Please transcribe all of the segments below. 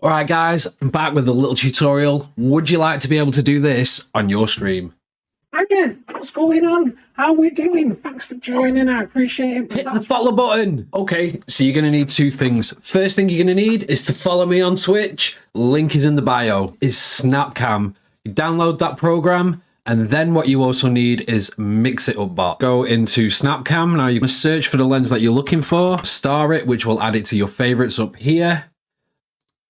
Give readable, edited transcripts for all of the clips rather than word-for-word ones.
Alright guys, I'm back with a little tutorial. Would you like to be able to do this on your stream? Again, what's going on? How we doing? Thanks for joining, I appreciate it. Hit the follow button! Okay, so you're going to need two things. First thing you're going to need is to follow me on Twitch. Link is in the bio. Is Snapcam. You download that program. And then what you also need is Mix It Up Bot. Go into Snapcam. Now you can search for the lens that you're looking for. Star it, which will add it to your favorites up here.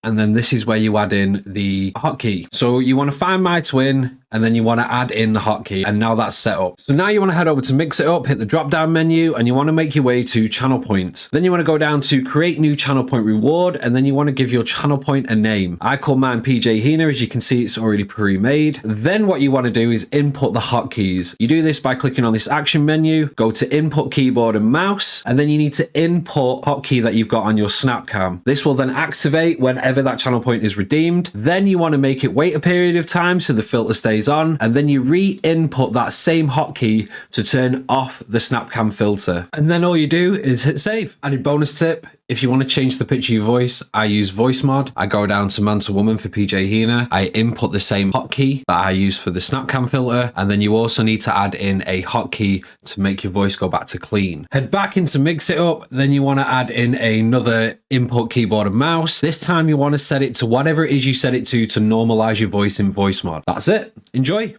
And then this is where you add in the hotkey. So you want to find my twin and then you want to add in the hotkey. And now that's set up. So now you want to head over to Mix It Up, hit the drop down menu, and you want to make your way to channel points. Then you want to go down to create new channel point reward. And then you want to give your channel point a name. I call mine PJHino. As you can see, it's already pre-made. Then what you want to do is input the hotkeys. You do this by clicking on this action menu, go to input keyboard and mouse, and then you need to input hotkey that you've got on your Snapcam. This will then activate whenever that channel point is redeemed. Then you want to make it wait a period of time so the filter stays on, and then you re-input that same hotkey to turn off the Snapcam filter. And then all you do is hit save. Added bonus tip: if you want to change the pitch of your voice, I use voice mod. I go down to man to woman for PJHino. I input the same hotkey that I use for the Snapcam filter. And then you also need to add in a hotkey to make your voice go back to clean. Head back into Mix It Up. Then you want to add in another input keyboard and mouse. This time you want to set it to whatever it is you set it to normalize your voice in voice mod. That's it. Enjoy.